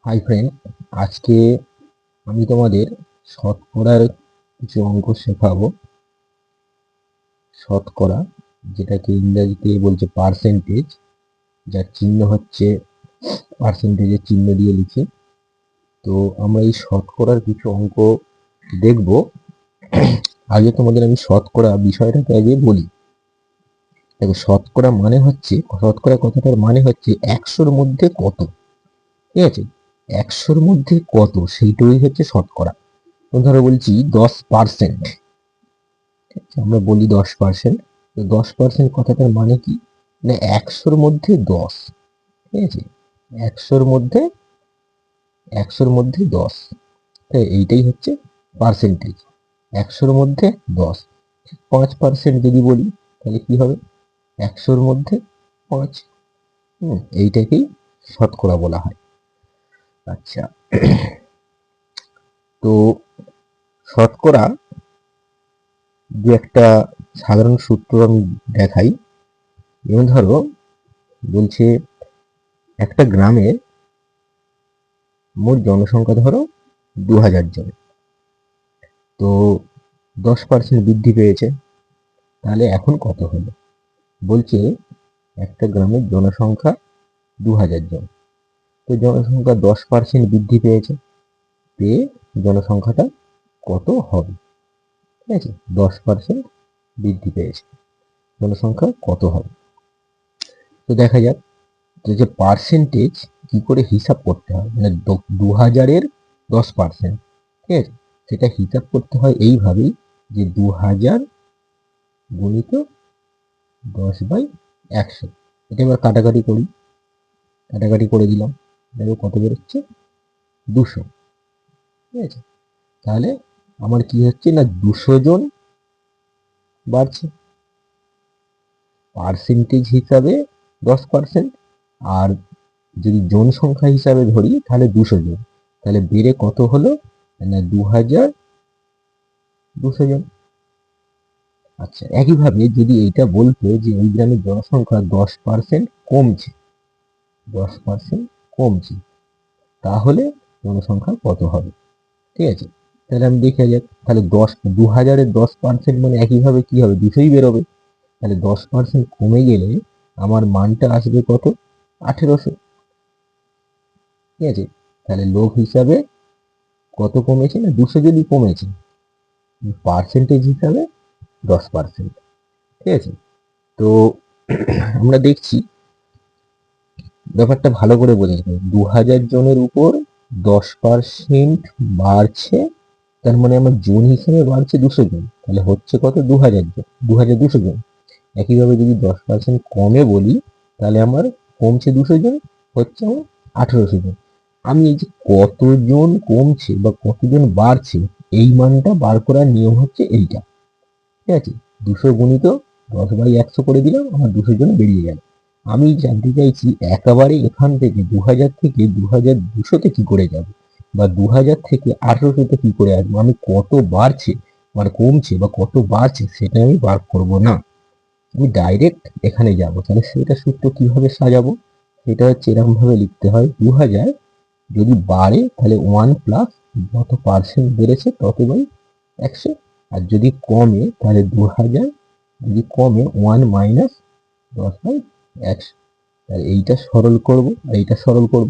Hi friend, আজকে আমি তোমাদের শতকরার কিছু অঙ্ক শেখাবো। শতকরা, যেটাকে ইংরেজিতে বলছে পার্সেন্টেজ, যার চিহ্ন হচ্ছে পার্সেন্টেজের চিহ্ন দিয়ে লিখে। তো আমরা এই শতকরার কিছু অঙ্ক দেখব। আগে তোমাদের আমি শতকরা বিষয়টাকে আগে বলি। দেখো, শতকরা মানে হচ্ছে, শতকরা কথাটার মানে হচ্ছে 100-র মধ্যে কত। ঠিক আছে, 100-র মধ্যে কত সেইটাই হচ্ছে শতকরা। ধরো বলছি 10%, আমরা বলি 10%। তো 10% কথাটার মানে কি, মানে 100-র মধ্যে 10। ঠিক আছে, 100-র মধ্যে 10। এইটাই হচ্ছে পার্সেন্টেজ, 100-র মধ্যে 10। 5% যদি বলি তাহলে কি হবে, 100-র মধ্যে 5। এইটাকেই শতকরা বলা হয়। আচ্ছা, তো শতকরা যে একটা সাধারণ সূত্র আমি দেখাই। যেমন ধরো বলছে একটা গ্রামে মোট জনসংখ্যা ধরো 2000 জন। তো 10% বৃদ্ধি পেয়েছে, তাহলে এখন কত হলো? বলছে একটা গ্রামের জনসংখ্যা 2000 জন। তো জনসংখ্যা 10% বৃদ্ধি পেয়েছে, পেয়ে জনসংখ্যাটা কত হবে? ঠিক আছে, 10% বৃদ্ধি পেয়েছে, জনসংখ্যা কত হবে? তো দেখা যাক যে পার্সেন্টেজ কি করে হিসাব করতে হয়, মানে 2000-এর 10%। ঠিক আছে, সেটা হিসাব করতে হয় এইভাবেই, যে 2000 গুণিত 10/100। এটা এবার কাটাকাটি করি, কাটাকাটি করে দিলাম, দেখো কত বেরোচ্ছে, 200। ঠিক আছে, তাহলে আমার কি হচ্ছে না, 200 জন বাড়ছে পার্সেন্টেজ হিসাবে 10%। আর যদি জনসংখ্যা হিসাবে ধরি তাহলে 200 জন, তাহলে বেড়ে কত হলো না, 2200 জন। আচ্ছা, একইভাবে যদি এইটা বলতো যে ওই গ্রামের জনসংখ্যা 10% কমছে, 10% কমছে, তাহলে জনসংখ্যা কত হবে? ঠিক আছে, তাহলে আমি দেখে যাক, তাহলে 2000-এর 10% মানে একইভাবে কি হবে, 200ই বেরোবে। তাহলে 10% কমে গেলে আমার মানটা আসবে কত, 1800। ঠিক আছে, তাহলে লোক হিসাবে কত কমেছে না, 200 যদি কমেছে, পার্সেন্টেজ হিসাবে 10%। ঠিক আছে, তো আমরা দেখছি ব্যাপারটা ভালো করে বোঝা যাবে। 2000 জনের উপর 10% বাড়ছে, তার মানে আমার জন হিসেবে বাড়ছে 200 জন, তাহলে হচ্ছে কত, 2000 জন, 2200 জন। একইভাবে যদি 10% কমে বলি, তাহলে আমার কমছে 200 জন, হচ্ছে আমার 1800 জন। আমি এই যে কতজন কমছে বা কতজন বাড়ছে, এই মানটা বার করার নিয়ম হচ্ছে এইটা। ঠিক আছে, 200 গুণিত 10/100 করে দিলাম, আমার 200 জন বেরিয়ে গেল। আমি জানতে চাইছি একেবারে এখান থেকে 2000 থেকে 2200-তে কি করে যাব, বা 2000 থেকে 1800-তে কি করে আসবো। আমি কত বাড়ছে মানে কমছে বা কত বাড়ছে সেটা আমি বার করব না, আমি ডাইরেক্ট এখানে যাব। তাহলে সেটা সূত্র কিভাবে সাজাবো, সেটা হচ্ছে এরকম ভাবে লিখতে হয়, 2000 যদি বাড়ে তাহলে 1 প্লাস যত পার্সেন্ট বেড়েছে তত বাই 100। আর যদি কমে তাহলে 2000 যদি কমে 1 মাইনাস 10/100। তাহলে এইটা সরল করব আর এইটা সরল করব,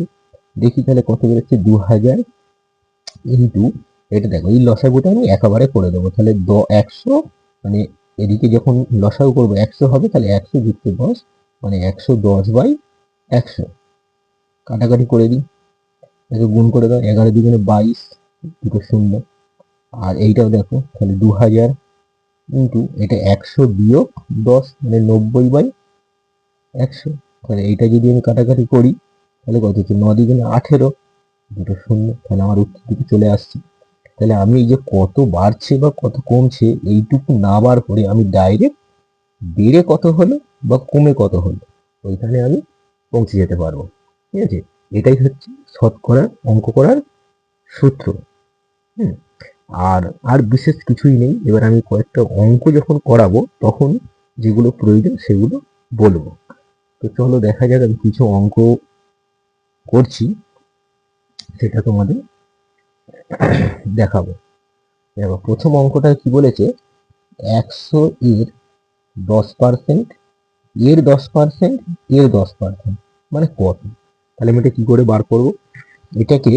দেখি তাহলে কত বেরোচ্ছে, 2000 ইন্টু, এটা দেখো এই লসাগুটা আমি একেবারে করে দেবো। তাহলে 100, মানে এদিকে যখন লসাগু করবো 100 হবে, তাহলে 100 যুক্ত 10 মানে 110/100। কাটাকাটি করে দিই, একে গুণ করে দাও, 11 দুগুণে 22, দুটো শূন্য। আর এইটাও দেখো, তাহলে 2000 ইন্টু এটা 100 বিয়োগ 10 মানে 90/100। তাহলে এইটা যদি আমি কাটাকাটি করি তাহলে কত হচ্ছে, 9 দুগুণে 18, দুটো শূন্য, তাহলে আমার উত্তর দিকে চলে আসছে। তাহলে আমি এই যে কত বাড়ছে বা কত কমছে এইটুকু না বার করে আমি ডাইরেক্ট বেড়ে কত হলো বা কমে কত হলো ওইখানে আমি পৌঁছে যেতে পারবো। ঠিক আছে, এটাই হচ্ছে শতকরার অঙ্ক করার সূত্র। হুম, আর আর বিশেষ কিছুই নেই। এবার আমি কয়েকটা অঙ্ক যখন করাবো তখন যেগুলো প্রয়োজন সেগুলো বলবো। তো চলো দেখা যাক, আমি কিছু অঙ্ক করছি। সেটা তোমাদের দেখাবো। দেখো প্রথম অঙ্কটা কি বলেছে, 100 এর 10%, এর 10%, এর 10% মানে কত? তাহলে আমি এটা কি করে বার করব? এটাকে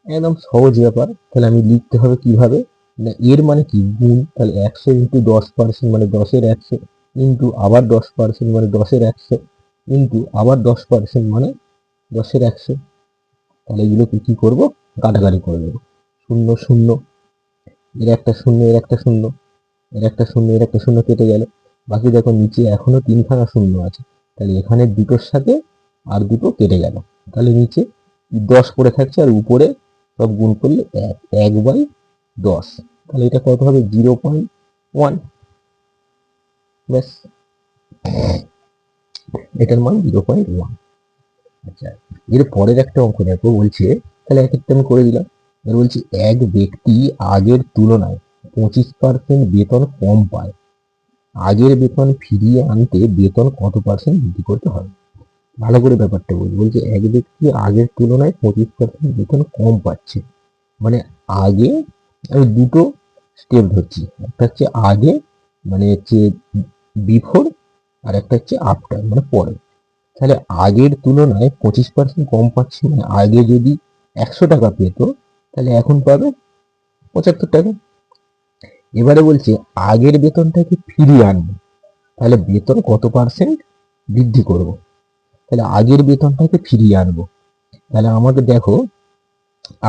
একদম সহজ ব্যাপার। তাহলে আমি লিখতে হবে কিভাবে, না এর মানে কি গুণ, তাহলে 100 ইন্টু 10% মানে 10-এর 100, ইন্টু আবার 10% মানে 10-এর 100, ইন্টু আবার 10% মানে 10-এর 100। তাহলে এগুলোকে কি করব, কাটাকাটি করে দেবো। শূন্য শূন্য, এর একটা শূন্য, এর একটা শূন্য, এর একটা শূন্য, এর একটা শূন্য কেটে গেল। বাকি দেখো নিচে এখনো 3খানা শূন্য আছে, তাহলে এখানে দুটোর সাথে আর দুটো কেটে গেল। তাহলে নিচে 10 পড়ে থাকছে, আর উপরে সব গুণ করলে 1/10। তাহলে এটা কত হবে, 0.1। ব্যাস, এটার মান 0.1। আচ্ছা, এর পরের একটা অঙ্ক দেখো, বলছে, তাহলে এক একটা আমি করে দিলাম। এবার বলছি এক ব্যক্তি আগের তুলনায় 25% বেতন কম পায়, আগের বেতন ফিরিয়ে আনতে বেতন কত পার্সেন্ট বৃদ্ধি করতে হবে? ভালো করে ব্যাপারটা বলি। বলছে এক ব্যক্তি আগের তুলনায় 25% বেতন কম পাচ্ছে, মানে আগে, আমি দুটো স্টেপ ধরছি, একটা হচ্ছে আগে মানে হচ্ছে বিফোর, আর একটা হচ্ছে আফটার মানে পরে। তাহলে আগের তুলনায় 25% কম পাচ্ছে, মানে আগে যদি 100 টাকা পেত, তাহলে এখন পাবে 75 টাকা। এবারে বলছে আগের বেতনটাকে ফিরিয়ে আনবে, তাহলে বেতন কত পার্সেন্ট বৃদ্ধি করব? তাহলে আগের বেতনটাকে ফিরিয়ে আনবো, তাহলে আমাকে দেখো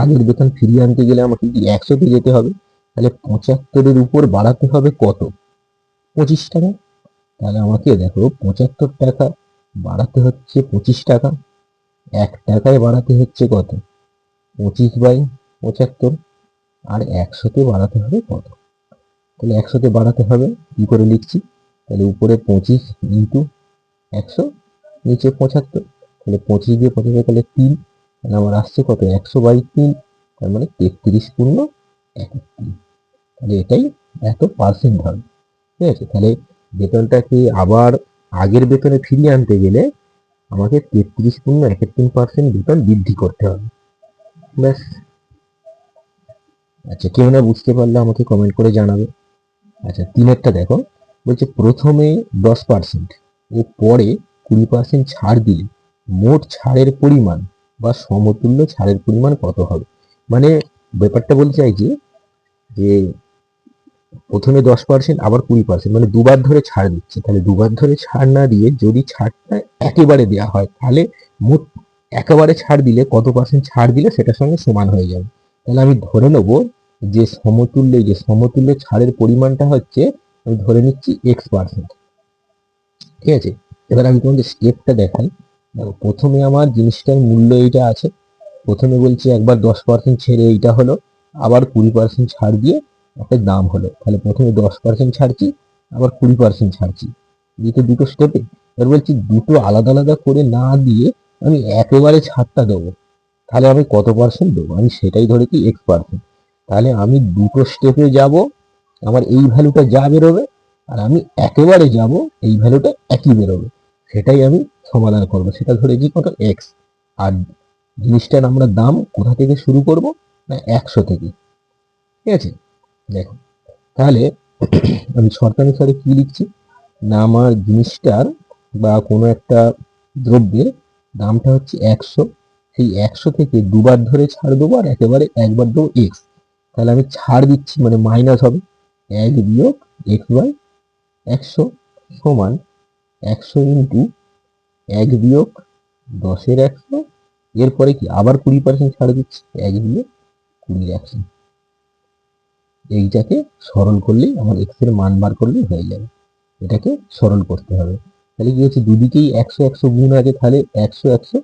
আগের বেতন ফিরিয়ে আনতে গেলে আমাকে কি 100-তে যেতে হবে, তাহলে 75-এর উপর বাড়াতে হবে কত, 25 টাকা। তাহলে আমাকে দেখো 75 টাকা বাড়াতে হচ্ছে 25 টাকা, 1 টাকায় বাড়াতে হচ্ছে কত, 25/75, আর 100-তে বাড়াতে হবে কত? তাহলে 100-তে বাড়াতে হবে, কি করে লিখছি, তাহলে উপরে 25 ইন্টু 100, নিচে 75। তাহলে 25 দিয়ে 75 তাহলে 3, তাহলে আমার আসছে কত, 100/3, তার মানে 33.71। তাহলে এটাই এত পার্সেন্ট হবে। ঠিক আছে, তাহলে বেতনটাকে আবার আগের বেতনে ফিরিয়ে আনতে গেলে আমাকে 33.71% বেতন বৃদ্ধি করতে হবে। ব্যাস। আচ্ছা, কেউ না বুঝতে পারলে আমাকে কমেন্ট করে জানাবে। আচ্ছা, তিনেরটা দেখো, বলছে প্রথমে 10% ও পরে 20% ছাড় দিলে মোট ছাড়ের পরিমাণ বা সমতুল্য ছাড়ের পরিমাণ কত হবে? মানে ব্যাপারটা বলতে চাইছি যে প্রথমে 10% আবার 20%, মানে দুবার ধরে ছাড় দিচ্ছে। তাহলে দুবার ধরে ছাড় না দিয়ে যদি ছাড়টা একেবারে দেওয়া হয়, তাহলে মোট একেবারে ছাড় দিলে কত পার্সেন্ট ছাড় দিলে সেটার সঙ্গে সমান হয়ে যাবে। তাহলে আমি ধরে নেব যে সমতুল্য ছাড়ের পরিমাণটা হচ্ছে, আমি ধরে নিচ্ছি X%। ঠিক আছে, এবার আমি তোমাদের স্টেপটা দেখাই। দেখো প্রথমে আমার জিনিসটার মূল্য এইটা আছে, প্রথমে বলছি একবার 10% ছেড়ে এইটা হলো, আবার 20% ছাড় দিয়ে একটা দাম হলো। তাহলে প্রথমে 10% ছাড়ছি, আবার 20% ছাড়ছি, দুটো স্টেপে। এবার বলছি দুটো আলাদা আলাদা করে না দিয়ে আমি একেবারে ছাড়টা দেবো, তাহলে আমি কত পার্সেন্ট দেবো, আমি সেটাই ধরেছি X%। তাহলে আমি দুটো স্টেপে যাব, আমার এই ভ্যালুটা যা বেরোবে, আর আমি একেবারে যাব, এই ভ্যালুটা একই বেরোবে, সেটাই আমি সমাধান করব। সেটা ধরেছি কত, এক্স। আর জিনিসটার আমরা দাম কোথা থেকে শুরু করব, না 100 থেকে। ঠিক আছে, দেখো তাহলে আমি শর্তানুসারে কি লিখছি, না আমার জিনিসটার বা কোনো একটা দ্রব্যের দামটা হচ্ছে 100, সেই 100 থেকে দুবার ধরে ছাড় দেবো, আর একেবারে একবার দেবো এক্স। তাহলে আমি ছাড় দিচ্ছি মানে মাইনাস হবে 1 বিয়োগ X/100 সমান 100 ইন্টু 1 বিয়োগ 10-এর 100, এরপরে কি আবার 20% ছাড় দিচ্ছি, 1 বিয়োগ 20-এর 100। এইটাকে সরল করলেই আমার এক্স এর মান বার করলেই হয়ে যাবে। এটাকে সরল করতে হবে। তাহলে কি হচ্ছে, দুদিকেই 100 100 গুণ আছে, তাহলে 100 100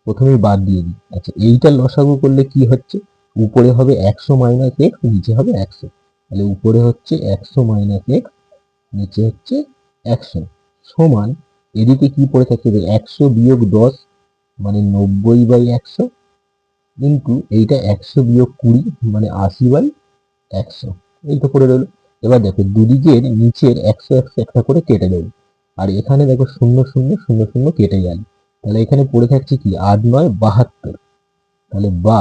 প্রথমেই বাদ দিয়ে দিই। আচ্ছা, এইটা লসাগু করলে কি হচ্ছে, উপরে হবে 100 মাইনাস এক্স, নিচে হবে 100। তাহলে উপরে হচ্ছে 100 মাইনাস এক্স, নিচে হচ্ছে 100, সমান এদিকে কি পড়ে থাকছে, 100 বিয়োগ 10 মানে 90/100, কিন্তু এইটা 100 বিয়োগ 20 মানে 80/100, এই তো করে রইলো। এবার দেখো দুদিকের নিচের 100 100 একটা করে কেটে দেবো, আর এখানে দেখো 0 0 0 0 কেটে গেল। তাহলে এখানে পড়ে থাকছে কি, 8 9 72। তাহলে বা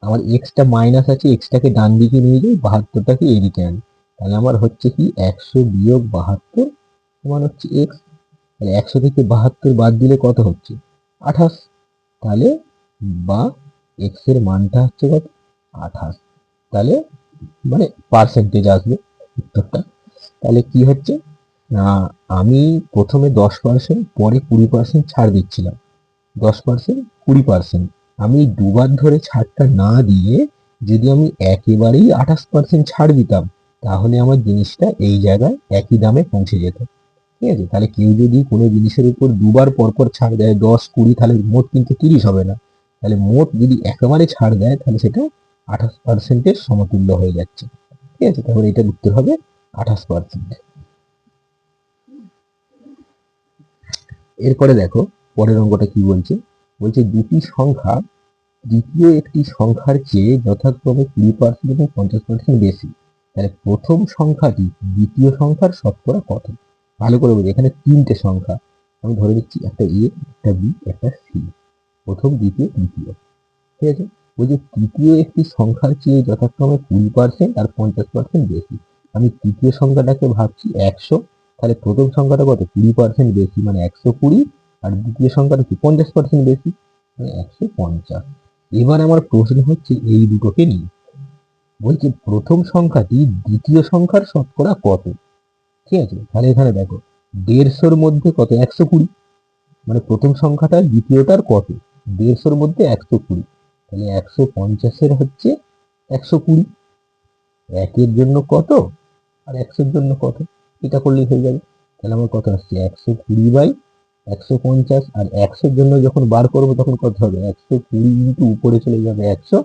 আমার এক্সটা মাইনাস আছে, এক্সটাকে ডান দিকে নিয়ে যাই, 72টাকে এদিকে আনি। তাহলে আমার হচ্ছে কি 100 বিয়োগ 72 সমান হচ্ছে এক্স। তাহলে 100 থেকে 72 বাদ দিলে কত হচ্ছে? 28। তাহলে বা এক্স এর মানটা হচ্ছে কত? 28। তাহলে মানে পার্সেন্টেজ আসবে উত্তরটা। তাহলে কি হচ্ছে না, আমি প্রথমে 10%, পরে 20% ছাড় দিচ্ছিলাম। 10%, 20%, আমি দুবার ধরে ছাড়টা না দিয়ে যদি আমি একেবারেই 28% ছাড় দিতাম, তাহলে আমার জিনিসটা এই জায়গায় একই দামে পৌঁছে যেত। ঠিক আছে? তাহলে কেউ যদি কোনো জিনিসের উপর দুবার পরপর ছাড় দেয় 10, 20, তাহলে মোট কিন্তু 30 হবে না। তাহলে মোট যদি একেবারে ছাড় দেয় তাহলে সেটা 28%-এর সমতুল্য হয়ে যাচ্ছে। ঠিক আছে? তাহলে এটার উত্তর হবে 28%। এরপরে দেখো পরের অঙ্কটা কি বলছে। বলছে দুটি সংখ্যা দ্বিতীয় একটি সংখ্যার চেয়ে যথাক্রমে 20% এবং 50% বেশি, তাহলে প্রথম সংখ্যাটি দ্বিতীয় সংখ্যার শতকরা কত? ভালো করে বলি, এখানে তিনটে সংখ্যা আমি ধরে নিচ্ছি, একটা এ, একটা বি, একটা সি। প্রথম, দ্বিতীয়, তৃতীয়। ঠিক আছে? বলছে তৃতীয় একটি সংখ্যার চেয়ে যথাক্রমে 20% আর 50% বেশি। আমি তৃতীয় সংখ্যাটাকে ভাবছি 100। তাহলে প্রথম সংখ্যাটা কত? 20% বেশি মানে 120, আর দ্বিতীয় সংখ্যাটা কি 50% বেশি মানে 150। এবার আমার প্রশ্ন হচ্ছে এই দুটোকে নিয়ে। বলছে প্রথম সংখ্যাটি দ্বিতীয় সংখ্যার শতকরা কত? ঠিক আছে? তাহলে এখানে দেখো 150-র মধ্যে কত? 120। মানে প্রথম সংখ্যাটা দ্বিতীয়টার কত? 150-র মধ্যে 120। তাহলে 150-এর হচ্ছে 120। একের জন্য কত আর 100-র জন্য কত, এটা করলেই হয়ে যাবে। তাহলে আমার কত আসছে? 120/150। আর 100-র জন্য যখন বার করবো তখন কত হবে? 120 ইন্টু উপরে চলে যাবে 100,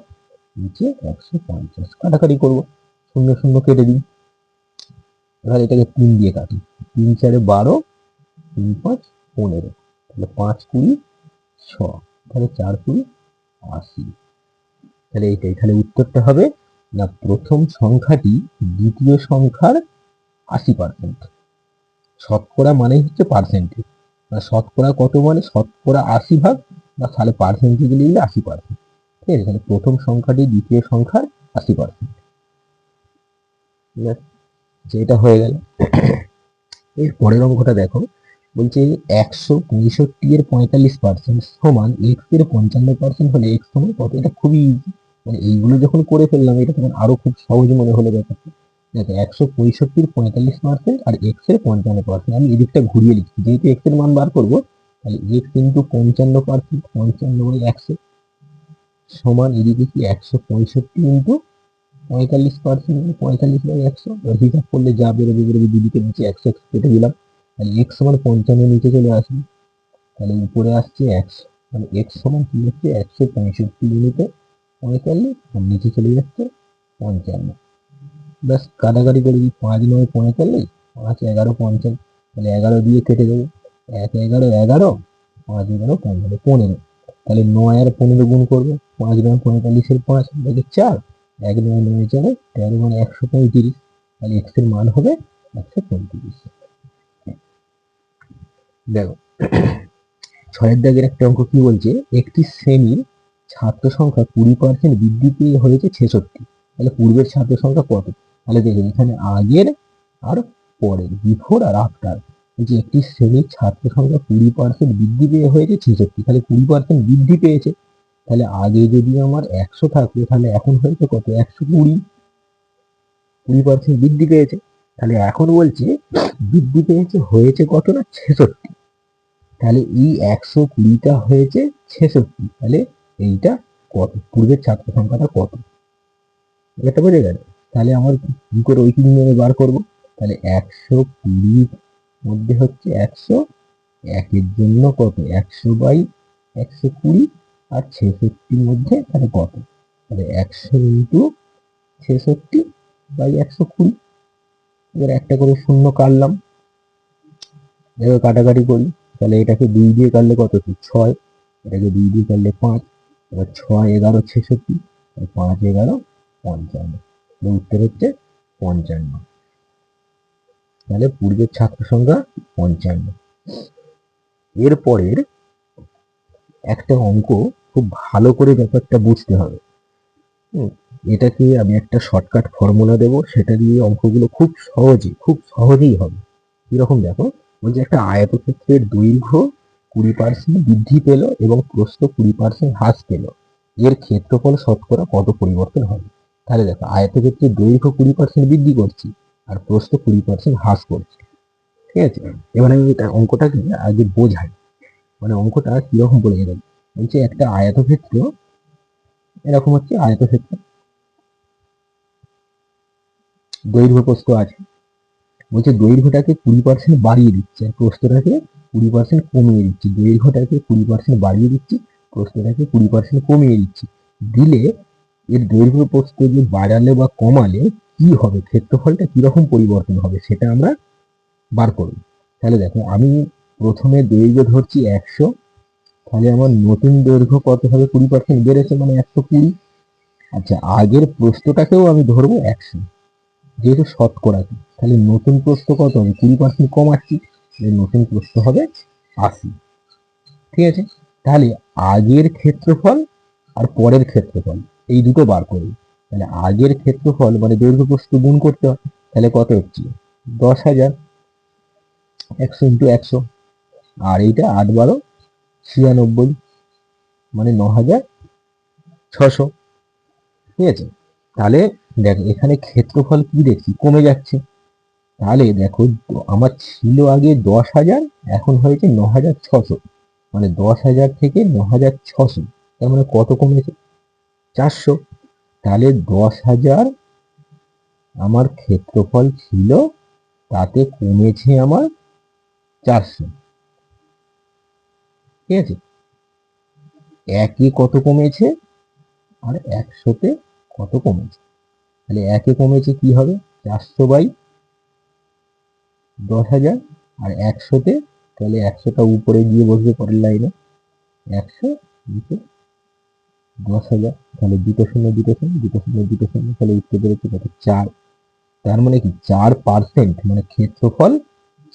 নিচে 150। কাটাকাটি করবো, শূন্য শূন্য কেটে দিই। এবার এটাকে 3 দিয়ে কাটি। 3×4 12, 3×5 15। তাহলে 5×20 100, তাহলে 4×20 80। তাহলে এইটাই, তাহলে উত্তরটা হবে না প্রথম সংখ্যাটি দ্বিতীয় সংখ্যার 80%। শতকরা মানে হচ্ছে পার্সেন্টেজ, শতকরা কত মানে শতকরা 80 ভাগ, বা তাহলে পার্সেন্টেজ লিখলে 80%। ঠিক আছে? তাহলে প্রথম সংখ্যাটি দ্বিতীয় সংখ্যার 80%। ঠিক আছে? যেটা হয়ে গেল। এর পরের অঙ্কটা দেখো। বলছে 165-এর 45% সমান এক্স এর 55% হলে এক্স সমান কত? এটা খুবই ইজি, মানে এইগুলো যখন করে ফেললাম এটা তখন আরো খুব সহজ মনে হলো ব্যাপারটা। দেখো 165-র 45% আর এক্স এর 55%, আমি এদিকটা ঘুরিয়ে লিখছি, যেহেতু এক্স এর মান বার করবো। তাহলে এক্স ইন্টু 55%, 55/100 সমান এদিকে কি 165 ইন্টু 45%, 45/100। হিসাব করলে যা বেরোবে বেরোবে, দুদিকে নিচে 100 কেটে দিলাম। তাহলে এক্স সমান 55 নিচে চলে আসবে। তাহলে উপরে আসছে 100, মানে এক্স সমান কি হচ্ছে? 165 ইউনিটে 45, আর নিচে চলে যাচ্ছে 55। ব্যাস কাটাকাটি করে দিই, 5×9 = 45, 5×11 = 50। তাহলে 11 দিয়ে কেটে দেবো, 1 11 11, 5×11 15 15। তাহলে 9 আর 15 গুণ করবো, 5×9 = 45, 5 দেখে 4, 1 9 9 4 13, মানে 135। তাহলে এক্স এর মান হবে 135। দেখো 6-এর দাগের একটা অঙ্ক কি বলছে, একটি শ্রেণীর ছাত্র সংখ্যা 20% বৃদ্ধি পেয়ে হয়েছে 66। তাহলে পূর্বের ছাত্র সংখ্যা কত? তাহলে দেখুন এখানে আগের আর পরের, বিফোর আর আফটার। যে একটি শ্রেণীর ছাত্র সংখ্যা 20% বৃদ্ধি পেয়ে হয়েছে 66, তাহলে 20% বৃদ্ধি পেয়েছে। তাহলে আগে যদি আমার 100 থাকতো তাহলে এখন হয়েছে কত? 120। 20% বৃদ্ধি পেয়েছে। তাহলে এখন বলছে বৃদ্ধি পেয়েছে হয়েছে কত না 66। তাহলে এই 120টা হয়েছে 66, তাহলে এইটা কত? পূর্বের ছাত্র সংখ্যাটা কত? এটা বোঝা গেল? তাহলে আমার কি করে ঐকিক নিয়মে বার করব? তাহলে 120 মধ্যে হচ্ছে 100, একের জন্য কত? 100/120, আর 66 মধ্যে তাহলে কত? তাহলে 100 ইন্টু 66/120। এবার একটা করে শূন্য কাটলাম, দেখো কাটাকাটি করি। তাহলে এটাকে 2 দিয়ে কাটলে কত হচ্ছে? 6, এটাকে 2 দিয়ে কাটলে 5। এবার 6 11 66, 5 11 55। উত্তর হচ্ছে 55। তাহলে পূর্বের ছাত্র সংখ্যা 55। এরপরের একটা অঙ্ক খুব ভালো করে ব্যাপারটা বুঝতে হবে। হুম, এটাকে আমি একটা শর্টকাট ফর্মুলা দেবো, সেটা দিয়ে অঙ্কগুলো খুব সহজেই হবে। কিরকম দেখো, ওই যে একটা আয়তক্ষেত্রের দৈর্ঘ্য 20% বৃদ্ধি পেল এবং প্রস্থ 20% হ্রাস পেল, এর ক্ষেত্রফল শতকরা কত পরিবর্তন হবে? তাহলে দেখো, আয়তক্ষেত্রের দৈর্ঘ্য 20% বৃদ্ধি করছি আর প্রস্থ 20% হ্রাস করছি, ঠিক আছে। এবার আমি এটা অঙ্কটাকে আগে বোঝাই, মানে অঙ্কটা কিরকম বলে গেল। বলছে একটা আয়তক্ষেত্র, এরকম হচ্ছে আয়তক্ষেত্র, দৈর্ঘ্য প্রস্থ আছে। বলছে দৈর্ঘ্যটাকে 20% বাড়িয়ে দিচ্ছে আর প্রস্থটাকে 20% কমিয়ে দিচ্ছি। দৈর্ঘ্যটাকে 20% বাড়িয়ে দিচ্ছি, প্রস্থটাকে 20% কমিয়ে দিচ্ছি। দিলে এর দৈর্ঘ্য প্রস্থ যে বাড়ালে বা কমালে কি হবে, ক্ষেত্রফলটা কিরকম পরিবর্তন হবে, সেটা আমরা বার করব। তাহলে দেখো, আমি প্রথমে দৈর্ঘ্য ধরছি 100, তাহলে আমার নতুন দৈর্ঘ্য কত হবে, 20% বেড়েছে মানে 120। আচ্ছা, আগের প্রস্থটাকেও আমি ধরবো 100, যেহেতু শতকরাকে, তাহলে নতুন প্রস্থ কত হবে, 20% কমাচ্ছি, নতুন প্রস্থ হবে 80। ঠিক আছে, তাহলে আগের ক্ষেত্রফল আর পরের ক্ষেত্রফল এই দুটো বার করব। তাহলে আগের ক্ষেত্রফল মানে দৈর্ঘ্য প্রস্থ গুণ করতে হয়, তাহলে কত হচ্ছে 10,000, 100 ইন্টু 100, আর এইটা 8 × 12 = 96, মানে 9,600। ঠিক আছে, তাহলে দেখো এখানে ক্ষেত্রফল কি দেখছি, কমে যাচ্ছে। তাহলে দেখো, আমার ছিল আগে 10,000, এখন হয়েছে 9,600, মানে 10,000 থেকে 9,600, তার মানে কত কমেছে, 400। তাহলে 10,000 আমার ক্ষেত্রফল ছিল, তাতে কমেছে আমার 400। ঠিক আছে, একে কত কমেছে আর 100-তে কত কমেছে। তাহলে একে কমেছে কি হবে, 400/10,000, আর 100-তে, তাহলে 100টা উপরে গিয়ে বসবে পরের লাইনে, 100 × 10,000, তাহলে দুটো শূন্য দুটো শূন্য দুটো শূন্য দুটো শূন্য, তাহলে উত্তর বেরোচ্ছে কত, 4। তার মানে কি 4%, মানে ক্ষেত্রফল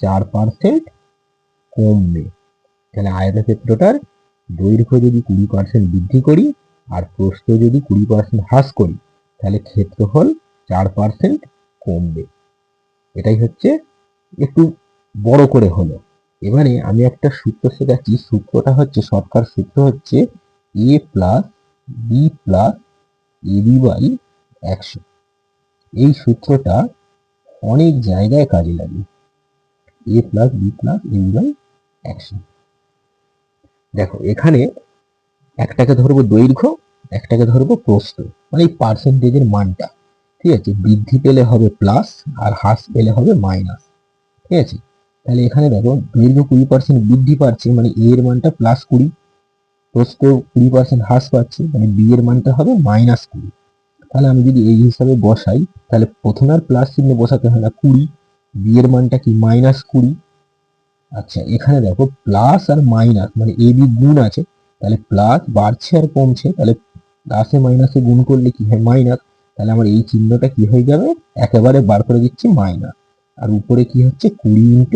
4% কমবে। তাহলে আয়তক্ষেত্রটার দৈর্ঘ্য যদি 20% বৃদ্ধি করি আর প্রস্থ যদি 20% হ্রাস করি, তাহলে ক্ষেত্রফল 4% কমবে। এটাই হচ্ছে, একটু বড় করে হলো। এবারে আমি একটা সূত্র শেখাচ্ছি, সূত্রটা হচ্ছে, শর্টকাট সূত্র হচ্ছে a plus B plus AB by 100। এই সূত্রটা অনেক জায়গায় কাজে লাগে, a plus B plus AB by 100। দেখো এখানে একটাকে ধরবো দৈর্ঘ্য, একটাকে ধরবো প্রস্থ, মানে এই পার্সেন্টেজের মানটা। ঠিক আছে, বৃদ্ধি পেলে হবে প্লাস আর হ্রাস পেলে হবে মাইনাস। ঠিক আছে, তাহলে এখানে দেখো, দৈর্ঘ্য 20% বৃদ্ধি পাচ্ছে মানে a এর মানটা +20, প্রস্থ 20% হ্রাস পাচ্ছে মানে b এর মানটা হবে -20। তাহলে আমি যদি এই হিসাবে বসাই, তাহলে প্রথমে আর প্লাস চিহ্ন বসাতে হয় না, 20, b এর মানটা কি -20। আচ্ছা, এখানে দেখো প্লাস আর মাইনাস মানে এ বি গুণ আছে, তাহলে প্লাস বাড়ছে আর কমছে, তাহলে প্লাসে মাইনাসে গুণ করলে কি হয়, মাইনাস। তাহলে আমার এই চিহ্নটা কি হয়ে যাবে, একেবারে বার করে দিচ্ছি মাইনাস। আর উপরে কি হচ্ছে, 20 ×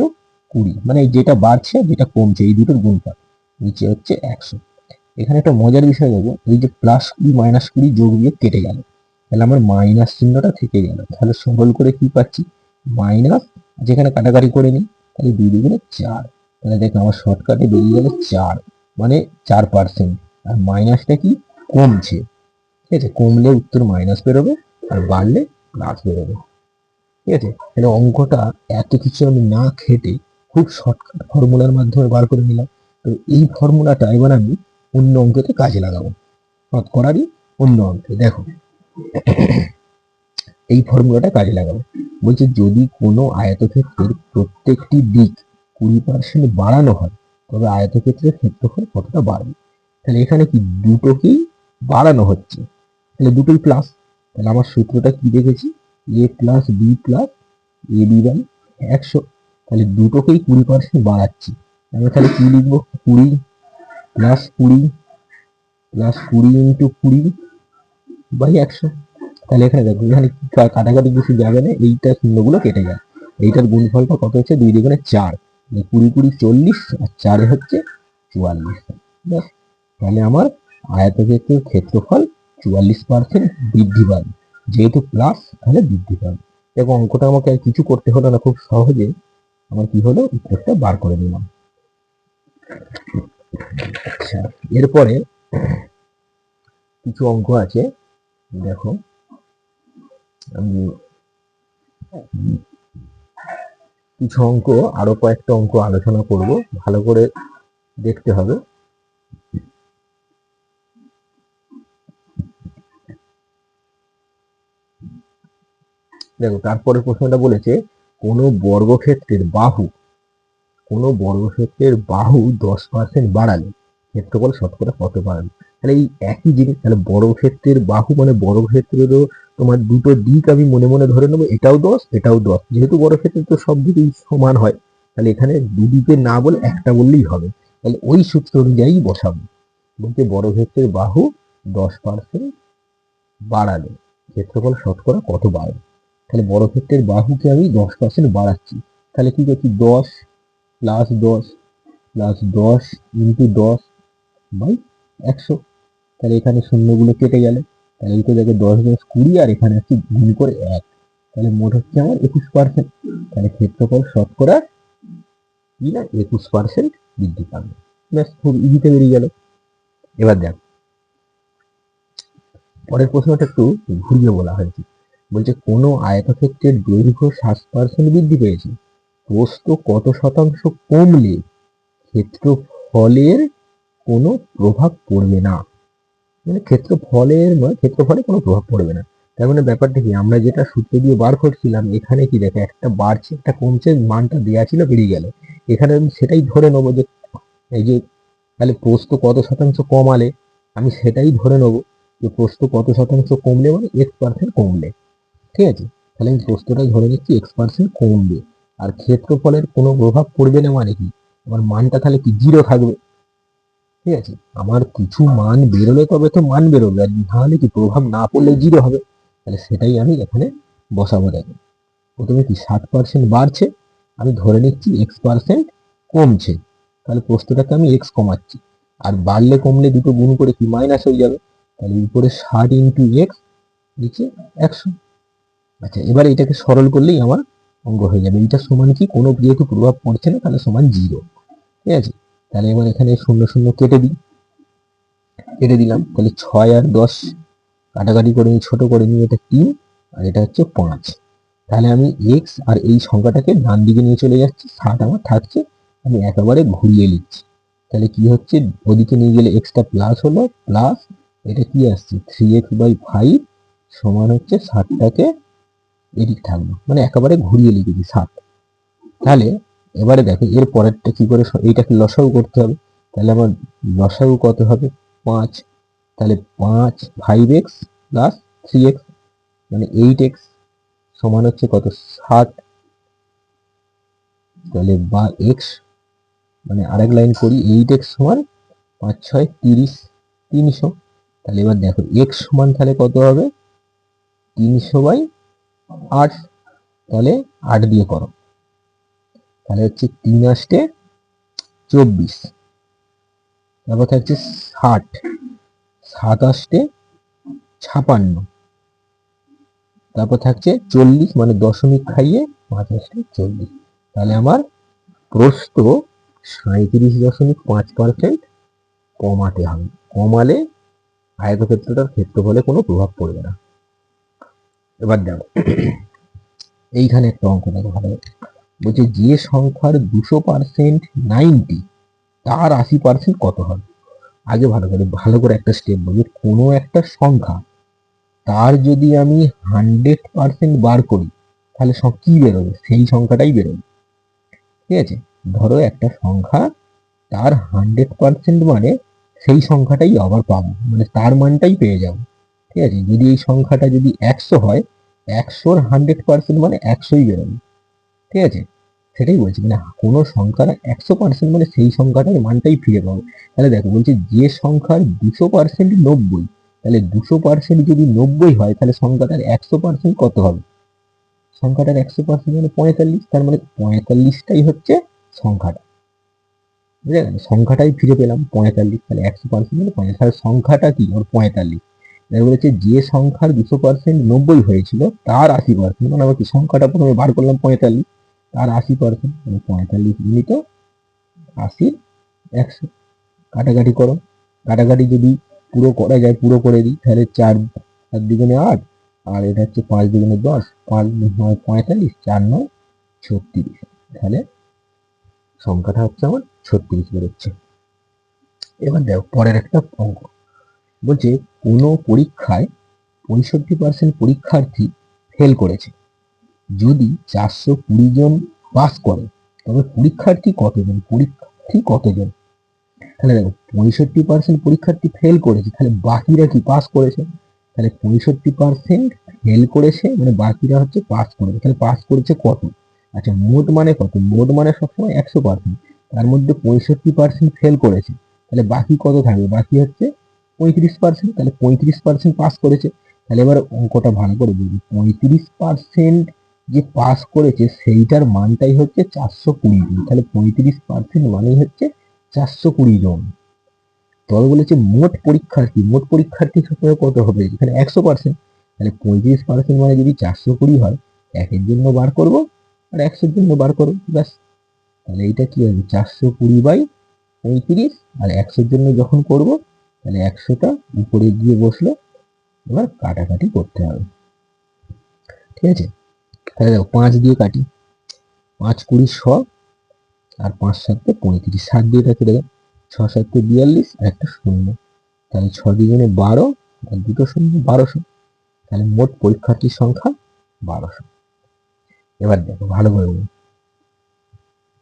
20, মানে যেটা বাড়ছে যেটা কমছে এই দুটোর গুণফল, নিচে হচ্ছে 100। এখানে একটা মজার বিষয় দেখো, এই যে +20 -20 যোগ বিয়োগ কেটে গেল, তাহলে আমার মাইনাস চিহ্নটা থেকে গেল। তাহলে সরল করে কি পাচ্ছি, মাইনাস, যেখানে কাটাকাটি করে নিই, তাহলে 2 × 4। তাহলে দেখো আমার শর্টকাটে বেরিয়ে গেল 4, মানে 4%। আর মাইনাসটা কি, কমছে। ঠিক আছে, কমলে উত্তর মাইনাস বেরোবে আর বাড়লে প্লাস বেরোবে। ঠিক আছে, তাহলে অঙ্কটা এত কিছু আমি না খেটে খুব শর্টকাট ফর্মুলার মাধ্যমে বার করে নিলাম। তো এই ফর্মুলাটা এবার আমি অন্য অঙ্কতে কাজে লাগাবো, শতকরারই অন্য অঙ্কে। দেখো এই ফর্মুলাটা কাজে লাগাবো। বলছে যদি কোনো আয়তক্ষেত্রের প্রত্যেকটি দিক 20% বাড়ানো হয়, তবে আয়তক্ষেত্রের ক্ষেত্রফল কতটা বাড়বে। তাহলে এখানে কি, দুটোকেই বাড়ানো হচ্ছে, তাহলে দুটোই প্লাস। তাহলে আমার সূত্রটা কি দেখেছি, a plus B plus AB by 100। তাহলে দুটোকেই 20% বাড়াচ্ছি, আমি তাহলে কি লিখবো, 20 + 20 + 20 × 20/100। তাহলে এখানে দেখো, এখানে কাটাকাটি কিছু যাবে না, এইটা শূন্যগুলো কেটে যায়। এইটার গুণফলটা কত হচ্ছে, 2 × 4, 20 × 20 40, আর 4 হচ্ছে 44। ব্যাস, তাহলে আমার আয়তক্ষেত্রের ক্ষেত্রফল 44% বৃদ্ধি পাবে, যেহেতু প্লাস তাহলে বৃদ্ধি পাবে। দেখো অঙ্কটা আমাকে আর কিছু করতে হলো না, খুব সহজে আমার কি হলো উত্তরটা বার করে নিলাম। আচ্ছা, এরপরে কিছু অঙ্ক আছে, দেখো আমি কিছু অঙ্ক, আরো কয়েকটা অঙ্ক আলোচনা করব, ভালো করে দেখতে হবে। দেখো তারপরে প্রশ্নটা বলেছে কোনো বর্গক্ষেত্রের বাহু 10% বাড়ালে ক্ষেত্রফল শতকরা কত বাড়াবে। তাহলে এই একই জিনিস, তাহলে বর্গক্ষেত্রের বাহু মানে বর্গক্ষেত্রেরও তোমার দুটো দিক আমি মনে মনে ধরে নেবো, এটাও 10 এটাও 10, যেহেতু বর্গক্ষেত্রে তো সব দিকেই সমান হয়, তাহলে এখানে দুদিকে না বলে একটা বললেই হবে। তাহলে ওই সূত্র অনুযায়ী বসাবো। বলতে বর্গক্ষেত্রের বাহু 10% বাড়ালে ক্ষেত্রফল শতকরা কত বাড়বে। তাহলে বর্গক্ষেত্রের বাহুকে আমি 10% বাড়াচ্ছি, তাহলে কি করছি 10 প্লাস 10 প্লাস 10 ইন্টু 10 বাই 100। তাহলে এখানে শূন্যগুলো কেটে গেলে, তাহলে এই তো দেখো 10 10 20, আর এখানে হচ্ছে গুণ করে 1, তাহলে মোট হচ্ছে আমার 21%। তাহলে ক্ষেত্রফল শতকরা কি না 21% বৃদ্ধি পাবে। ব্যাস, খুব ইজিতে বেরিয়ে গেল। এবার দেখ পরের প্রশ্নটা একটু ঘুরিয়ে বলা হয়েছে। বলছে কোনো আয়তক্ষেত্রের দৈর্ঘ্য 7% বৃদ্ধি পেয়েছে, প্রস্থ কত শতাংশ কমলে ক্ষেত্রফলের কোনো প্রভাব পড়বে না। মানে ক্ষেত্রফলে কোনো প্রভাব পড়বে না। তার মানে ব্যাপারটা কি, আমরা যেটা সূত্র দিয়ে বার করছিলাম, এখানে কি দেখো একটা বাড়ছে একটা কমছে, মানটা দেওয়া ছিল বেরিয়ে গেল। এখানে আমি সেটাই ধরে নেবো যে এই যে তাহলে প্রস্থ কত শতাংশ কমালে, আমি সেটাই ধরে নেবো যে প্রস্থ কত শতাংশ কমলে মানে x% কমলে। ঠিক আছে, তাহলে আমি প্রস্থটা ধরে নিচ্ছি x% কমবে, আর ক্ষেত্রফলের কোনো প্রভাব পড়বে না মানে কি, আমার মানটা তাহলে কি 0 থাকবে। ঠিক আছে, আমার কিছু মান বেরোলে তবে তো মান বেরোবে, আর নাহলে কি প্রভাব না পড়লে 0 হবে। তাহলে সেটাই আমি এখানে বসাবো। দেখো প্রথমে কি 7% বাড়ছে, আমি ধরে নিচ্ছি x% কমছে, তাহলে প্রস্থটাকে আমি x কমাচ্ছি, আর বাড়লে কমলে দুটো গুণ করে কি মাইনাস হয়ে যাবে। তাহলে উপরে 60 ইন্টু এক্স, নিচে 100। আচ্ছা, এবার এটাকে সরল করলেই আমার অঙ্ক হয়ে যাবে। এটা সমান কি, কোনো যেহেতু প্রভাব পড়ছে না তাহলে সমান 0। ঠিক আছে, তাহলে এবার এখানে শূন্য শূন্য কেটে দিলাম, তাহলে 6 আর 10 কাটাকাটি করে ছোট করে নিই, এটা 3 আর এটা হচ্ছে 5। তাহলে আমি এক্স আর এই সংখ্যাটাকে ডান দিকে নিয়ে চলে যাচ্ছি, 7 আমার থাকছে, আমি একেবারে ঘুরিয়ে নিচ্ছি। তাহলে কি হচ্ছে, ওদিকে নিয়ে গেলে এক্সটা প্লাস হলো, প্লাস এটা কি আসছে 3x/5 সমান হচ্ছে 60টাকে এদিক থাকলো, মানে একেবারে ঘুরিয়ে লিখেছি 7। তাহলে এবারে দেখো এর পরেরটা কি করে, এইটাকে লসাগু করতে হবে। তাহলে আমার লসাগু কত হবে 5, তাহলে 5 5x প্লাস 3x মানে 8x সমান হচ্ছে কত 7। তাহলে বা x মানে আরেক লাইন করি, 8x সমান 5 6 30 300। তাহলে এবার দেখো x সমান তাহলে কত হবে 300/8, তাহলে 8 দিয়ে করো, তাহলে হচ্ছে 3 আসতে 24, তারপর থাকছে 60, 7 আসতে 56, তারপর থাকছে 40 মানে দশমিক খাইয়ে 5 আসতে 40। তাহলে আমার প্রস্থ 37.5% কমাতে হবে, কমালে আয়তক্ষেত্রটার ক্ষেত্রফলে কোনো প্রভাব পড়বে না। এবার দেখো এইখানে একটা অঙ্ক দেখো ভালো, বলছে যে সংখ্যার 200% 90 তার 80% কত হবে। আগে ভালো করে একটা স্টেপ বলি, কোনো একটা সংখ্যা তার যদি আমি 100% বার করি তাহলে সব কি বেরোবে, সেই সংখ্যাটাই বেরোবে। ঠিক আছে, ধরো একটা সংখ্যা তার 100% মানে সেই সংখ্যাটাই আবার পাবো, মানে তার মানটাই পেয়ে যাবো। ঠিক আছে, যদি এই সংখ্যাটা যদি 100 হয়, 100-র 100% মানে 100ই বেরোবে। ঠিক আছে, সেটাই বলছি, মানে কোনো সংখ্যার 100% মানে সেই সংখ্যাটার মানটাই ফিরে পাবো। তাহলে দেখো বলছে যে সংখ্যার 200% 90, তাহলে 200% যদি 90 হয় তাহলে সংখ্যাটার 100% কত হবে, সংখ্যাটার 100% মানে 45, তার মানে 45টাই হচ্ছে সংখ্যাটা। বুঝলে, সংখ্যাটাই ফিরে পেলাম 45, তাহলে 100% মানে 45, সংখ্যাটা কি ওর 45। বলেছে যে সংখ্যার 200% 90 হয়েছিল তার 80%, মানে আমার কি সংখ্যাটা প্রথমে বার করলাম 45, তার 80%, মানে 45 গুণিত 80 100। কাটাকাটি করো, কাটাকাটি যদি পুরো করা যায় পুরো করে দিই, তাহলে 4 দুগুণে 8, আর এটা হচ্ছে 5 দুগুণে 10, 5 9 45, 4 9 36, তাহলে সংখ্যাটা হচ্ছে আমার 36 বেরোচ্ছে। এবার দেখো পরের একটা অঙ্ক, বলছে কোনো পরীক্ষায় 65% পরীক্ষার্থী ফেল করেছে, যদি 420 জন পাস করে তবে পরীক্ষার্থী কতজন? তাহলে দেখো 65% পরীক্ষার্থী ফেল করেছে, তাহলে বাকিরা কি পাস করেছে? তাহলে 65% ফেল করেছে মানে বাকিরা হচ্ছে পাস করেছে, তাহলে পাস করেছে কত? আচ্ছা মোট মানে কত? মোট মানে সবসময় 100%, তার মধ্যে 65% ফেল করেছে, তাহলে বাকি কত থাকবে? বাকি হচ্ছে 35%, তাহলে 35% পাস করেছে। তাহলে এবার অঙ্কটা ভালো করে বুঝি, 35% যে পাস করেছে সেইটার মানটাই হচ্ছে 420 জন, তাহলে 35% মানেই হচ্ছে 420 জন। তবে বলেছে মোট পরীক্ষার্থী সবসময় কত হবে? এখানে 100%, তাহলে 35% মানে যদি 420 হয়, একের জন্য বার করব আর 100-র জন্য বার করবো, ব্যাস। তাহলে এইটা কি হবে? 420/35, আর 100-র জন্য যখন করব তাহলে 100টা উপরে গিয়ে বসলো, এবার কাটাকাটি করতে হবে, ঠিক আছে? তাহলে দেখো 5 দিয়ে কাটি, 5 20 100, আর 5 7 35, 7 দিয়ে এটা কেটে দেয়, 6 7 42, আর একটা শূন্য, তাহলে 6 দ্বিগুণে 12, আর দুটো শূন্য 1200, তাহলে মোট পরীক্ষার্থীর সংখ্যা 1200। এবার দেখো ভালো করে বলি,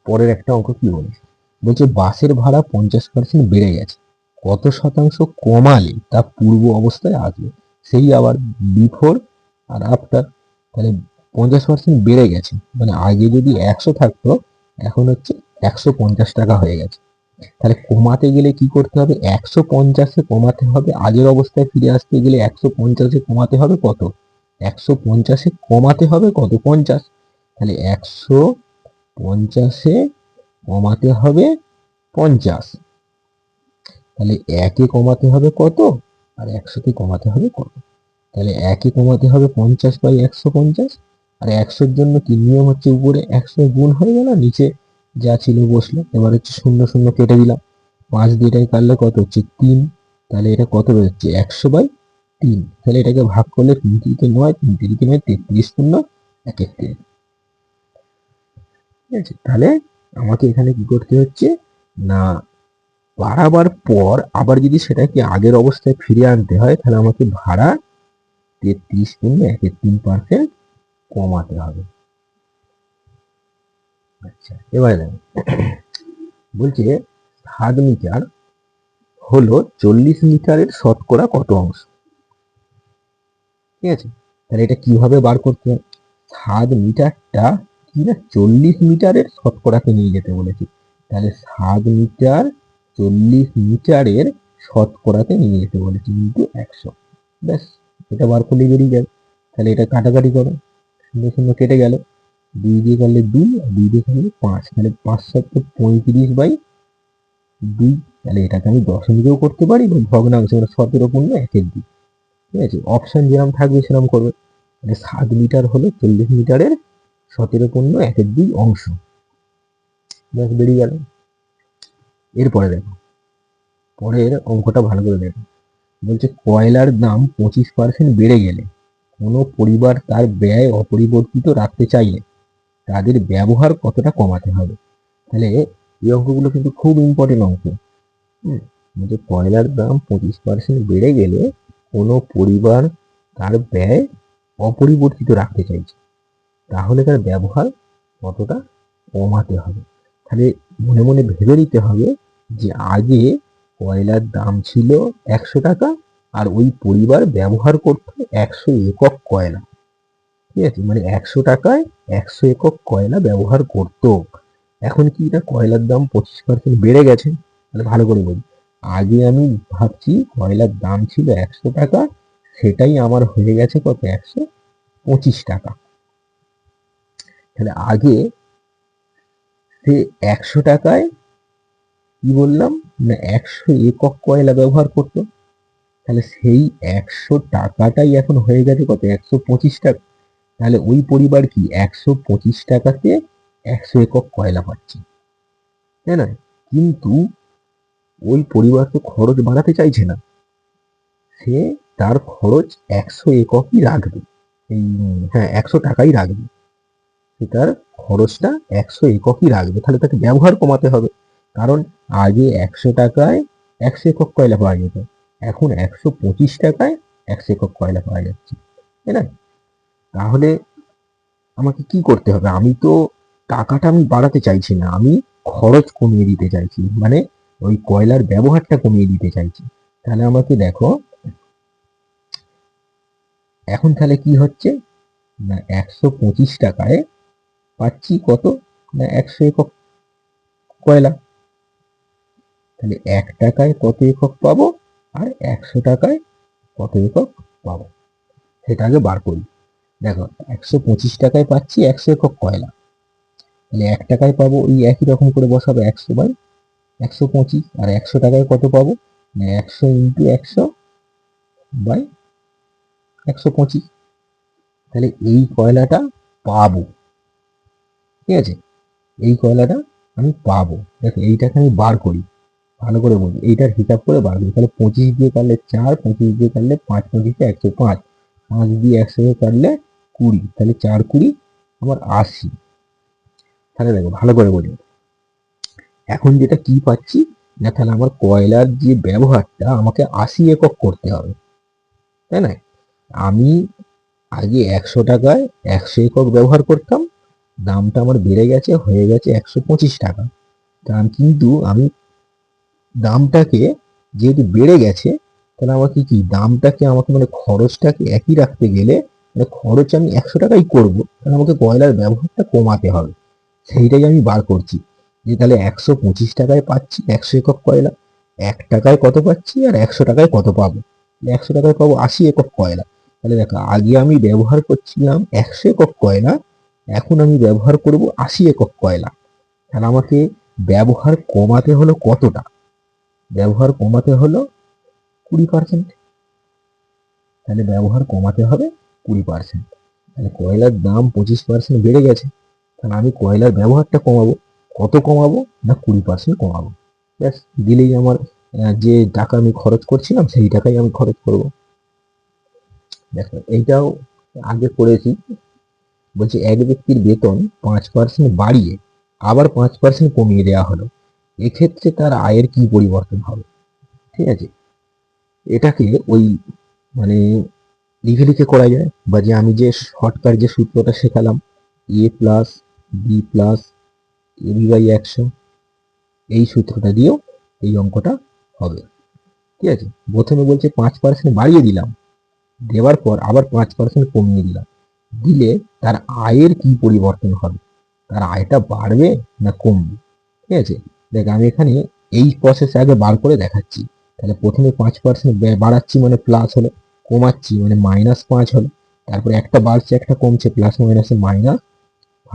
পরের একটা অঙ্ক কি বলেছে, বলছে বাসের ভাড়া 50% বেড়ে গেছে, কত শতাংশ কমালে তা পূর্ব অবস্থায় আসবে? সেই আবার বিফোর আর আফটার। তাহলে 50% বেড়ে গেছে মানে আগে যদি 100 থাকতো, এখন হচ্ছে 150 টাকা হয়ে গেছে। তাহলে কমাতে গেলে কি করতে হবে? 150-এ কমাতে হবে, আগের অবস্থায় ফিরে আসতে গেলে 150-এ কমাতে হবে কত? 150-এ কমাতে হবে কত? 50। তাহলে 150-এ কমাতে হবে 50, তাহলে 1-এ কমাতে হবে কত, আর 100-তে কমাতে হবে কত? তাহলে 1-এ কমাতে হবে 50/150, আর 100-র জন্য কি নিয়ম হচ্ছে, উপরে 100 গুণ হয়ে গেল, নিচে যা ছিল বসলো, এবার হচ্ছে 0 0 কেটে দিলাম, 5 দিয়ে এটাকে কাটলে কত হচ্ছে? 3, তাহলে এটা কত বেরোচ্ছে? 100/3। তাহলে এটাকে ভাগ করলে 3 3 9, 3 3 9, 33 শূন্য 1 ঠিক আছে? তাহলে আমাকে এখানে কি করতে হচ্ছে না, বাড়াবার পর আবার যদি সেটাকে আগের অবস্থায় ফিরিয়ে আনতে হয়, তাহলে আমাকে ভাড়া 33 শূন্য 3% কমাতে হবে। আচ্ছা এবারে দেখো, বলছে 7 মিটার হলো 40 মিটারের শতকরা কত অংশ? ঠিক আছে, তাহলে এটা কিভাবে বার করতে হবে? 7 মিটারটা কি না 40 মিটারের শতকরাকে নিয়ে যেতে বলেছি, তাহলে 7 মিটার 40 মিটারের শতকরাকে নিয়ে যেতে বলেছি কিন্তু 100, ব্যাস। এটা বার করলেই বেরিয়ে যাবে। তাহলে এটা কাটাকাটি করো, 0 0 কেটে গেল, 2 দিয়ে কাটলে 2, আর 2 দিয়ে কাটলে 5, তাহলে 5 7 35/2, তাহলে এটাকে আমি দশমিকেও করতে পারি বা ভগ্নাংশ, মানে 17.1/2, ঠিক আছে? অপশন যেরকম থাকবে সেরকম করবে। মানে 7 মিটার হলো 40 মিটারের 17.1/2 অংশ, ব্যাস বেরিয়ে গেল। এরপরে দেখো, পরের অঙ্কটা ভালো করে দেখো, বলছে কয়লার দাম 25% বেড়ে গেলে কোনো পরিবার তার ব্যয় অপরিবর্তিত রাখতে চাইলে তাদের ব্যবহার কতটা কমাতে হবে? তাহলে এই অঙ্কগুলো কিন্তু খুব ইম্পর্টেন্ট অঙ্ক। যে কয়লার দাম 25% বেড়ে গেলে কোনো পরিবার তার ব্যয় অপরিবর্তিত রাখতে চাইছে, তাহলে তার ব্যবহার কতটা কমাতে হবে? তাহলে মনে মনে ভেবে নিতে হবে যে আগে কয়লার দাম ছিল 100 টাকা, আর ওই পরিবার ব্যবহার করত 100 একক কয়লা, ঠিক আছে? মানে 100 টাকায় 100 একক কয়লা ব্যবহার করত। এখন কি না কয়লার দাম 25% বেড়ে গেছে। তাহলে ভালো করে বলি, আগে আমি ভাবছি কয়লার দাম ছিল 100 টাকা, সেটাই আমার হয়ে গেছে কত? 125 টাকা। তাহলে আগে সে 100 টাকায় কি বললাম না 100 একক কয়লা ব্যবহার করত, তাহলে সেই 100 টাকাটাই এখন হয়ে গেছে কত, 125 টাকা। তাহলে ওই পরিবার কি 125 টাকাতে 100 একক কয়লা পাচ্ছে, তাই না? কিন্তু ওই পরিবার তো খরচ বাড়াতে চাইছে না, সে তার খরচ 100 এককই রাখবে। হ্যাঁ, 100 টাকাই রাখবে, সে তার খরচটা 100 এককই রাখবে। তাহলে তাকে ব্যবহার কমাতে হবে, কারণ আগে 100 টাকায় 100 একক কয়লা পাওয়া যেত, এখন 125 টাকায় 100 একক কয়লা পাওয়া যাচ্ছে, তাই না? তাহলে আমাকে কি করতে হবে? আমি তো টাকাটা আমি বাড়াতে চাইছি না, আমি খরচ কমিয়ে দিতে চাইছি, মানে ওই কয়লার ব্যবহারটা কমিয়ে দিতে চাইছি। তাহলে আমাকে দেখো, এখন তাহলে কি হচ্ছে না, 125 টাকায় পাচ্ছি কত, না 100 একক কয়লা। তাহলে 1 টাকায় কত একক পাবো, আর 100 টাকায় কত একক পাবো, সেটা আগে বার করি। দেখো, 125 টাকায় পাচ্ছি 100 একক কয়লা, তাহলে 1 টাকায় পাবো ওই একই রকম করে বসাবো 100/125, আর 100 টাকায় কত পাবো, না 100x100/125। তাহলে এই কয়লাটা পাবো, ঠিক আছে, এই কয়লাটা আমি পাবো। দেখো এইটাকে আমি বার করি, ভালো করে বলি, এইটার হিসাব করে বার করি। তাহলে 25 দিয়ে কাটলে 4, 25 দিয়ে কাটলে 5, 25 105, 5 দিয়ে 100 কাটলে 20, তাহলে 4×20 আমার 80। তাহলে দেখো ভালো করে বলি, এখন যেটা কি পাচ্ছি না, তাহলে আমার কয়লার যে ব্যবহারটা আমাকে 80 একক করতে হবে, তাই না? আমি আগে 100 টাকায় 100 একক ব্যবহার করতাম, দামটা আমার বেড়ে গেছে, হয়ে গেছে 125 টাকা। কিন্তু আমি দামটাকে যেহেতু বেড়ে গেছে, তাহলে আমাকে কি দামটাকে আমাকে মানে খরচটাকে একই রাখতে গেলে, মানে খরচ আমি 100 টাকাই করবো, তাহলে আমাকে কয়লার ব্যবহারটা কমাতে হবে। সেইটাই আমি বার করছি, যে তাহলে 125 টাকায় পাচ্ছি 100 একক কয়লা, 1 টাকায় কত পাচ্ছি, আর 100 টাকায় কত পাবো। 100 টাকায় পাবো 80 একক কয়লা। তাহলে দেখো, আগে আমি ব্যবহার করছিলাম 100 একক কয়লা, এখন আমি ব্যবহার করব 80 একক কয়লা। তাহলে আমাকে ব্যবহার কমাতে হলো কতটা, ব্যবহার কমাতে হলো 20%। তাহলে ব্যবহার কমাতে হবে 20%। তাহলে কয়লার দাম 25% বেড়ে গেছে, তাহলে আমি কয়লার ব্যবহারটা কমাবো। কত কমাবো, না 20% কমাবো। ব্যাস, দিলেই আমার যে টাকা আমি খরচ করছিলাম সেই টাকাই আমি খরচ করব। দেখো এইটাও আগে করেছি, বলছি এক ব্যক্তির বেতন 5% বাড়িয়ে আবার 5% কমিয়ে দেওয়া হলো, এক্ষেত্রে তার আয়ের কি পরিবর্তন হবে। ঠিক আছে, এটাকে ওই মানে লিখে লিখে করা যায়, বা যে আমি যে শর্টকাট যে সূত্রটা শেখালাম, a+b+ab/100, এই সূত্রটা দিয়েও এই অঙ্কটা হবে। ঠিক আছে, প্রথমে বলছে 5% বাড়িয়ে দিলাম, দেওয়ার পর আবার 5% কমিয়ে দিলাম, দিলে তার আয়ের কি পরিবর্তন হবে, তার আয়টা বাড়বে না কমবে। ঠিক আছে, দেখ আমি এখানে এই প্রসেস আগে বার করে দেখাচ্ছি। তাহলে প্রথমে 5% বাড়াচ্ছি মানে প্লাস হলো, কমাচ্ছি মানে -5 হলো, তারপরে একটা বাড়ছে একটা কমছে, প্লাস মাইনাসে -5 ×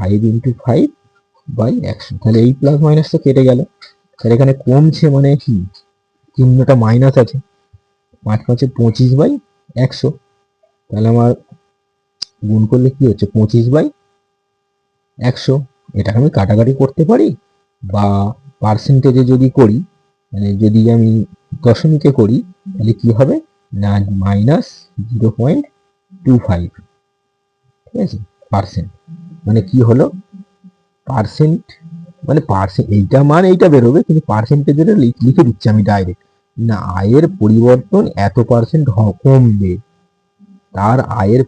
5/100। তাহলে এই প্লাস মাইনাস তো কেটে গেল, তাহলে এখানে কমছে মানে কি, চিহ্নটা মাইনাস আছে, 5×5 25/100। তাহলে আমার গুণ করলে কি হচ্ছে 25/100। এটাকে আমি কাটাকাটি করতে পারি, বা পার্সেন্টেজে যদি করি, মানে যদি আমি দশমিকে করি, তাহলে কি হবে না -0.25। ঠিক আছে, পার্সেন্ট মানে কি হলো, পার্সেন্ট মানে পার্সেন্ট, এইটা মান এইটা বেরোবে, কিন্তু পার্সেন্টেজের লিখে দিচ্ছি আমি ডাইরেক্ট, না আয়ের পরিবর্তন এত পার্সেন্ট কমবে, তার আয়ের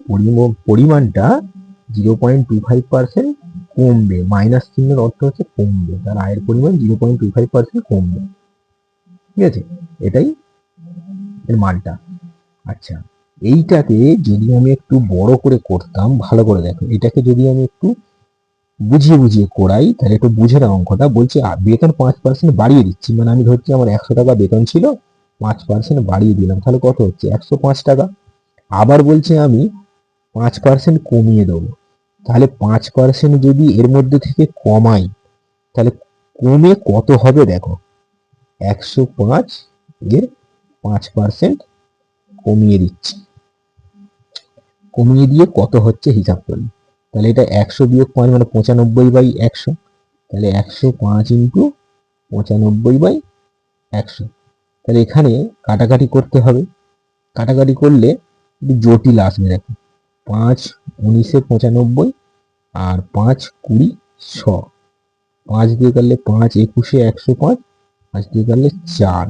পরিমাণটা 0.25% কমবে, মাইনাস চিহ্নের অর্থ হচ্ছে কমবে, তার আয়ের পরিমাণ 0.25% কমবে। ঠিক আছে, এটাই এর মানটা। আচ্ছা, এইটাকে যদি আমি একটু বড় করে করতাম, ভালো করে দেখো, এটাকে যদি আমি একটু বুঝিয়ে বুঝিয়ে করাই, তাহলে একটু বুঝে নাও অঙ্কটা। বলছি বেতন 5% বাড়িয়ে দিচ্ছি, মানে আমি ধরছি আমার 100 টাকা বেতন ছিল, 5% বাড়িয়ে দিলাম, তাহলে কত হচ্ছে 105 টাকা। আবার বলছে আমি 5% কমিয়ে দেবো, তাহলে 5% যদি এর মধ্যে থেকে কমাই, তাহলে কমে কত হবে দেখো, 105 এর 5% কমিয়ে দিচ্ছি, কমিয়ে দিয়ে কত হচ্ছে হিসাব করি। তাহলে এটা 100 বিয়োগ 5 মানে 95/100, তাহলে 105 ইন্টু 95/100। তাহলে এখানে কাটাকাটি করতে হবে, কাটাকাটি করলে একটু জটিল আসবে। দেখো 5 19 95 আর 5 20 100, 5 দিয়ে কাটলে 5 21 105, 5 দিয়ে কাটলে 4।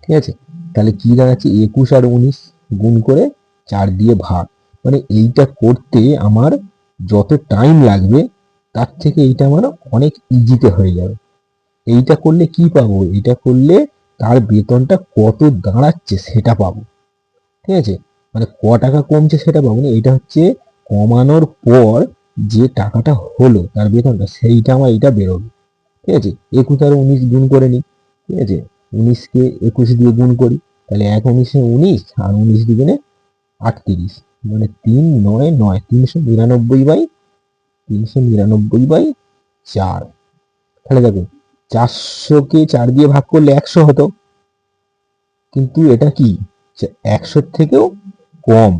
ঠিক আছে, তাহলে কি দাঁড়াচ্ছে 21 আর 19 গুণ করে 4 দিয়ে ভাগ। মানে এইটা করতে আমার যত টাইম লাগবে তার থেকে এইটা আমার অনেক ইজিতে হয়ে যাবে। এইটা করলে কি পাবো, এটা করলে তার বেতনটা কত দাঁড়াচ্ছে সেটা পাবো। ঠিক আছে, মানে ক টাকা কমছে সেটা পাবো না, এটা হচ্ছে কমানোর পর যে টাকাটা হলো তার বেতনটা, সেইটা আমার এটা বেরোবে। ঠিক আছে, 21 আর 19 গুণ করে নিই। ঠিক আছে, 19কে 21 দিয়ে গুণ করি, তাহলে 1 19 19 আর 19 দুগুণে 38, মানে 3 9 9, 399/4। তাহলে দেখো 400কে 4 দিয়ে ভাগ করলে 100 হতো, কিন্তু এটা কি 100 থেকেও কম।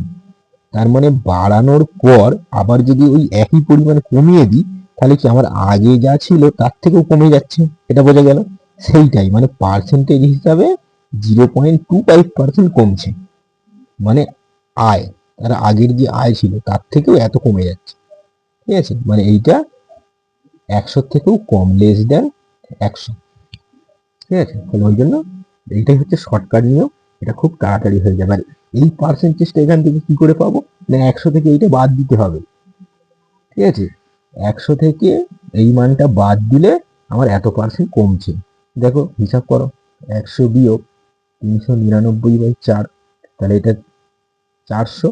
তার মানে বাড়ানোর পর আবার যদি ওই একই পরিমাণ কমিয়ে দিই তাহলে কি আমার আগে যা ছিল তার থেকেও কমে যাচ্ছে, এটা বোঝা গেল। সেইটাই মানে পার্সেন্টেজ হিসাবে 0.25% কমছে, মানে আয়, তার আগের যে আয় ছিল তার থেকেও এত কমে যাচ্ছে। ঠিক আছে, মানে এইটা 100 থেকেও কম, লেস দেন 100। ঠিক আছে, তাহলে ওই জন্য এইটাই হচ্ছে শর্টকাট নিয়ম, এটা খুব তাড়াতাড়ি হয়ে যাবে। আর এই পার্সেন্টেজটা এখান থেকে কি করে পাবো, না 100 থেকে এইটা বাদ দিতে হবে। ঠিক আছে, 100 থেকে এই মানটা বাদ দিলে আমার এত পার্সেন্ট কমছে। দেখো হিসাব করো, 100 বিয়োগ 399/4, তাহলে এটা 400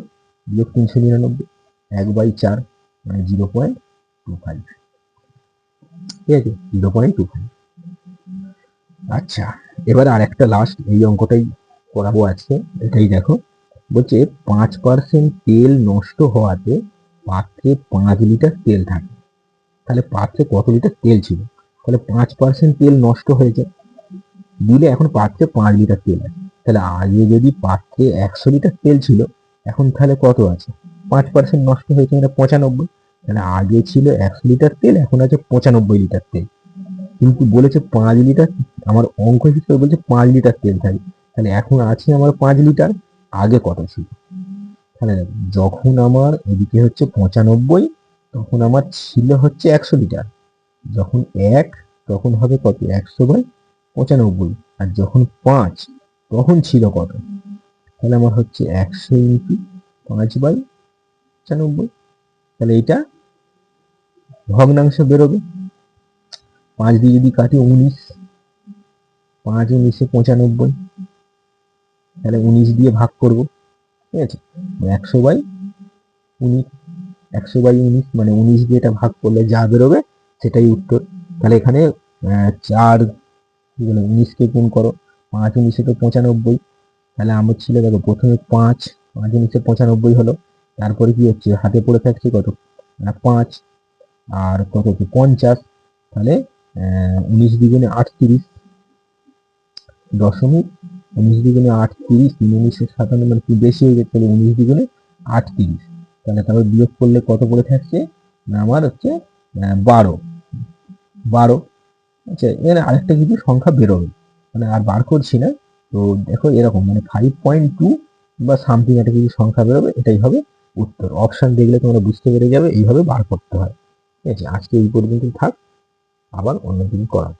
বিয়োগ 399, 1/4 মানে 0.25। ঠিক আছে, 0.25। আচ্ছা, এবার আর একটা লাস্ট এই অঙ্কটাই করাবো আজকে। এটাই দেখো, বলছে 5% তেল নষ্ট হওয়াতে পাত্রে 5 লিটার তেল থাকে। তাহলে পাত্রে কত লিটার তেল ছিল, তাহলে 5% তেল নষ্ট হয়েছে দিলে এখন পাত্রে 5 লিটার তেল আছে। তাহলে আগে যদি পাত্রে 100 লিটার তেল ছিল, এখন তাহলে কত আছে, 5% নষ্ট হয়েছে মানে 95। তাহলে আগে ছিল 100 লিটার তেল, এখন আছে 95 লিটার তেল, কিন্তু বলেছে 5 লিটার, আমার অঙ্ক হিসেবে বলছে 5 লিটার তেল থাকে। তাহলে এখন আছে আমার 5 লিটার, আগে কত ছিল। তাহলে যখন আমার এদিকে হচ্ছে 95, তখন আমার ছিল হচ্ছে 100 লিটার, যখন 1 তখন হবে কত 100/95, আর যখন 5 তখন ছিল কত, তাহলে আমার হচ্ছে 100 ইন্টু 5/95। তাহলে এটা ভগ্নাংশ বেরোবে, 5 দিয়ে যদি কাটি 19, 5 19 95, তাহলে 19 দিয়ে ভাগ করব। ঠিক আছে, 100/19, 100/19 মানে 19 দিয়ে এটা ভাগ করলে যা বেরোবে সেটাই উত্তর। তাহলে এখানে 4 19কে গুণ করো, 5 19 95, তাহলে আমার ছিল দেখো প্রথমে 5 5 19 95 হলো, তারপরে কি হচ্ছে হাতে পড়ে থাকছে কত, 5 আর কত কি 50, তাহলে 19 দ্বিগুণে 38 দশমিক, 19 দ্বিগুণে 38, 3 19 57, মানে কি বেশি হয়ে গেছে, তাহলে 19 দ্বিগুণে 38। তাহলে তারপর বিয়োগ করলে কত পড়ে থাকছে, না আমার হচ্ছে 12 12। আচ্ছা, এখানে আরেকটা কিছু সংখ্যা বেরোবে, মানে আর বার করছি না। তো দেখো এরকম মানে 5.2 বা সামথিং একটা কিছু সংখ্যা বেরোবে, এটাই হবে উত্তর। অপশন দেখলে তোমরা বুঝতে পেরে যাবে এইভাবে বার করতে হয়। ঠিক আছে, আজকে এই পর্যন্তই থাক, আবার অন্য দিন করা।